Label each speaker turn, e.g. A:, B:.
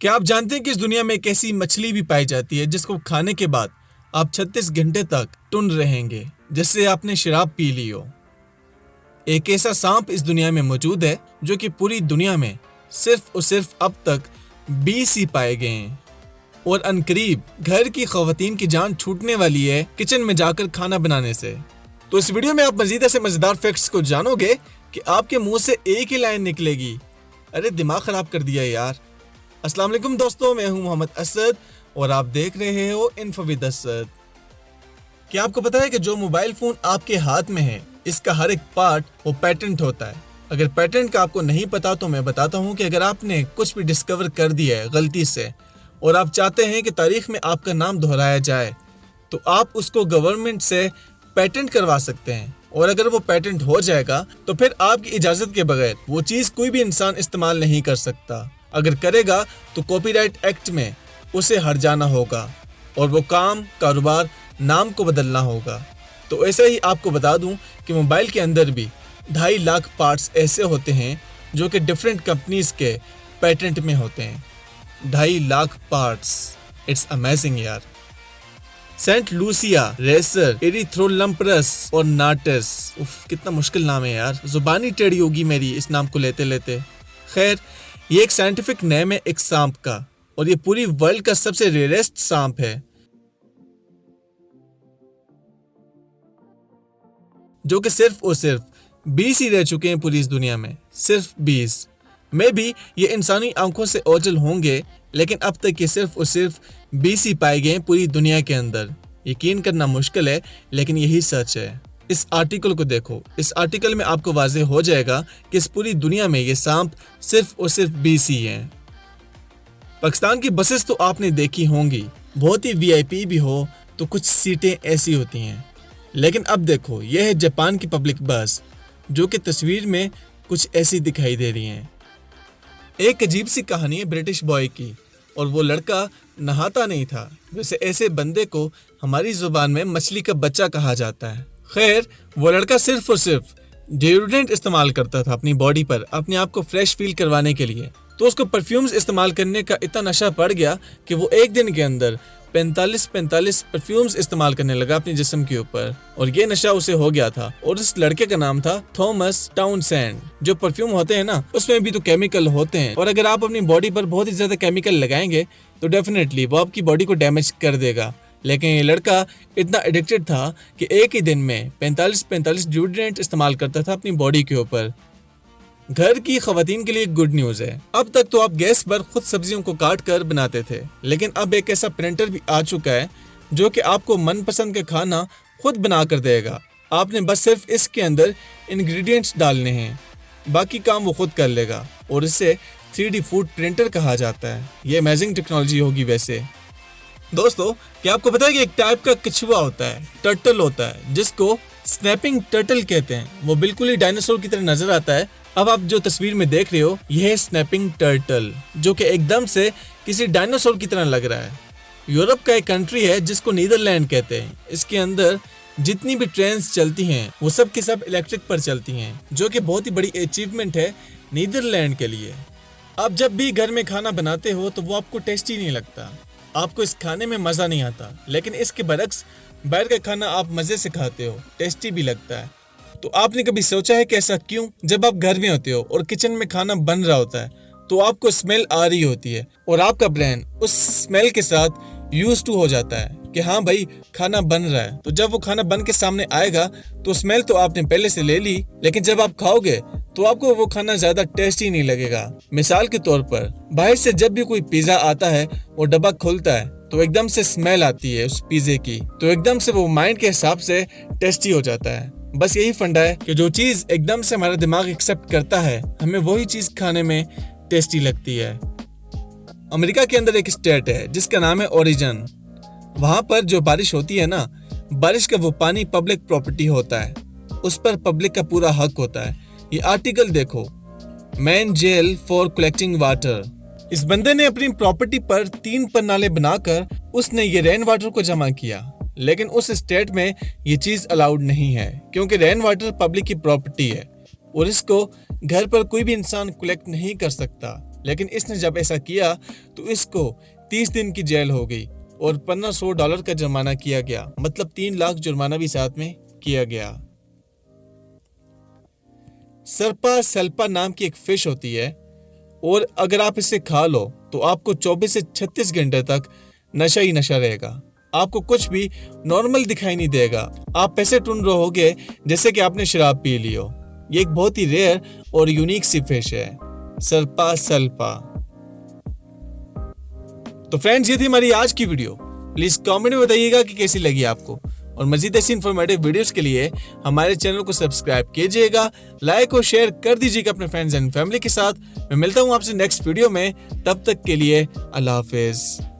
A: क्या आप जानते हैं कि इस दुनिया में एक ऐसी मछली भी पाई जाती है जिसको खाने के बाद आप 36 घंटे तक टुन रहेंगे, जैसे आपने शराब पी ली हो। एक ऐसा सांप इस दुनिया में मौजूद है जो कि पूरी दुनिया में सिर्फ और सिर्फ अब तक 20 ही पाए गए हैं और अनकरीब घर की खवातीन की जान छूटने वाली है किचन में जाकर खाना बनाने से। तो इस वीडियो में आप मजीद ऐसे मजेदार फैक्ट्स को जानोगे कि आपके मुंह से एक ही लाइन निकलेगी। अरे दिमाग खराब कर दिया यार। अस्सलाम वालेकुम दोस्तों, मैं हूं मोहम्मद असद और आप देख रहे हो इन्फो विद असद। क्या आपको पता है कि जो मोबाइल फोन आपके हाथ में है इसका हर एक पार्ट वो पेटेंट होता है। अगर पेटेंट का आपको नहीं पता तो मैं बताता हूं कि अगर आपने कुछ भी डिस्कवर कर दिया है गलती से और आप चाहते हैं कि तारीख में आपका नाम दोहराया जाए तो आप उसको गवर्नमेंट से पेटेंट करवा सकते हैं। और अगर वो पेटेंट हो जाएगा तो फिर आपकी इजाजत के बगैर वो चीज कोई भी इंसान इस्तेमाल नहीं कर सकता। अगर करेगा तो कॉपीराइट एक्ट में उसे हर जाना होगा और वो काम, कारोबार, नाम को बदलना होगा। तो ऐसे ही आपको बता दूं कि मोबाइल के अंदर भी 2.5 लाख पार्ट्स ऐसे होते हैं जो कि डिफरेंट कंपनीज के पेटेंट में होते हैं। 2.5 लाख पार्ट्स, इट्स अमेजिंग यार। सेंट लूसिया, रेसर, एरिथ्रोलम्परस और नाटस, उफ कितना मुश्किल नाम है यार, जुबानी टेढ़ी होगी मेरी इस नाम को लेते लेते। खैर, ये एक साइंटिफिक नेम है एक सांप का और ये पूरी वर्ल्ड का सबसे रेयरेस्ट सांप है जो कि सिर्फ और सिर्फ 20 ही रह चुके हैं पूरी इस दुनिया में, सिर्फ 20। मे भी ये इंसानी आंखों से ओझल होंगे लेकिन अब तक ये सिर्फ और सिर्फ 20 ही पाए गए हैं पूरी दुनिया के अंदर। यकीन करना मुश्किल है लेकिन यही सच है। इस आर्टिकल को देखो, इस आर्टिकल में आपको वाज़ेह हो जाएगा कि इस पूरी दुनिया में ये सांप सिर्फ और सिर्फ 20 ही हैं। पाकिस्तान की बसेस तो आपने देखी होंगी, बहुत ही वीआईपी भी हो तो कुछ सीटें ऐसी होती हैं। लेकिन अब देखो, यह है जापान की पब्लिक बस जो कि तस्वीर में कुछ ऐसी दिखाई दे रही हैं। एक अजीब सी कहानी है ब्रिटिश बॉय की और वो लड़का नहाता नहीं था। वैसे ऐसे बंदे को हमारी जुबान में मछली का बच्चा कहा जाता है। खैर, वो लड़का सिर्फ और सिर्फ डिओड्रेंट इस्तेमाल करता था अपनी बॉडी पर अपने आप को फ्रेश फील करवाने के लिए। तो उसको परफ्यूम्स इस्तेमाल करने का इतना नशा पड़ गया कि वो एक दिन के अंदर 45 परफ्यूम्स इस्तेमाल करने लगा अपने जिस्म के ऊपर और ये नशा उसे हो गया था। और इस लड़के का नाम था थॉमस टाउनसेंड। जो परफ्यूम होते हैं ना, उसमें भी तो केमिकल होते हैं और अगर आप अपनी बॉडी पर बहुत ही ज्यादा केमिकल लगाएंगे तो डेफिनेटली वो आपकी बॉडी को डैमेज कर देगा। लेकिन ये लड़का इतना एडिक्टेड था कि एक ही दिन में 45 डिओड्रेंट इस्तेमाल करता था अपनी बॉडी के ऊपर। घर की खवातीन के लिए गुड न्यूज है, अब तक तो आप गैस पर खुद सब्जियों को काट कर बनाते थे, लेकिन अब एक ऐसा प्रिंटर भी आ चुका है जो कि आपको मनपसंद का खाना खुद बना कर देगा। आपने बस सिर्फ इसके अंदर इंग्रेडिएंट्स डालने हैं, बाकी काम वो खुद कर लेगा और इसे 3D फूड प्रिंटर कहा जाता है। ये अमेजिंग टेक्नोलॉजी होगी। वैसे दोस्तों, क्या आपको पता है कि एक टाइप का कछुआ होता है, टर्टल होता है, जिसको स्नैपिंग टर्टल कहते हैं। वो बिल्कुल ही डायनासोर की तरह नजर आता है। अब आप जो तस्वीर में देख रहे हो यह है स्नैपिंग टर्टल जो कि एकदम से किसी डायनासोर की तरह लग रहा है। यूरोप का एक कंट्री है जिसको नीदरलैंड कहते हैं। इसके अंदर जितनी भी ट्रेन्स चलती हैं वो सब की सब इलेक्ट्रिक पर चलती हैं, जो कि बहुत ही बड़ी अचीवमेंट है नीदरलैंड के लिए। आप जब भी घर में खाना बनाते हो तो वो आपको टेस्टी नहीं लगता, आपको इस खाने में मजा नहीं आता। लेकिन इसके बरक्स बाहर का खाना आप मजे से खाते हो, टेस्टी भी लगता है। तो आपने कभी सोचा है कि ऐसा क्यों? जब आप घर में होते हो और किचन में खाना बन रहा होता है तो आपको स्मेल आ रही होती है और आपका ब्रेन उस स्मेल के साथ यूज टू हो जाता है कि हाँ भाई खाना बन रहा है। तो जब वो खाना बन के सामने आएगा तो स्मेल तो आपने पहले से ले ली, लेकिन जब आप खाओगे तो आपको वो खाना ज्यादा टेस्टी नहीं लगेगा। मिसाल के तौर पर बाहर से जब भी कोई पिज्जा आता है वो डब्बा खुलता है तो एकदम से स्मेल आती है उस पिज्जे की, तो एकदम से वो माइंड के हिसाब से टेस्टी हो जाता है। बस यही फंडा है कि जो चीज एकदम से हमारा दिमाग एक्सेप्ट करता है हमें वही चीज खाने में टेस्टी लगती है। अमेरिका के अंदर एक स्टेट है जिसका नाम है ओरिजिन। वहां पर जो बारिश होती है ना, बारिश का वो पानी पब्लिक प्रॉपर्टी होता है, उस पर पब्लिक का पूरा हक होता है। ये आर्टिकल देखो, man gel for collecting water. इस बंदे ने अपनी प्रॉपर्टी पर 3 प्रणाले बनाकर उसने ये रेन वाटर को जमा किया, लेकिन उस स्टेट में ये चीज अलाउड नहीं है क्योंकि रेन वाटर पब्लिक की प्रॉपर्टी है और इसको घर पर कोई भी इंसान कलेक्ट नहीं कर सकता। लेकिन इसने जब ऐसा किया तो इसको 30 दिन की जेल हो गई और $1500 का जुर्माना किया गया, मतलब 3 लाख जुर्माना भी साथ में किया गया। सर्पा सल्पा नाम की एक फिश होती है और अगर आप इसे खा लो तो आपको 24 से 36 घंटे तक नशा ही नशा रहेगा। आपको कुछ भी नॉर्मल दिखाई नहीं देगा। आप ऐसे ढूंढ रहोगे जैसे कि आपने शराब पी ली हो। ये एक बहुत ही रेयर और यूनिक सी फिश है, सर्पा सल्पा। तो फ्रेंड्स, ये थी हमारी आज की वीडियो। प्लीज कमेंट में बताइएगा कि कैसी लगी आपको, और मजीद ऐसी इंफॉर्मेटिव वीडियोस के लिए हमारे चैनल को सब्सक्राइब कीजिएगा, लाइक और शेयर कर दीजिएगा अपने फ्रेंड्स एंड फैमिली के साथ। मैं मिलता हूं आपसे नेक्स्ट वीडियो में, तब तक के लिए अल्लाह हाफिज।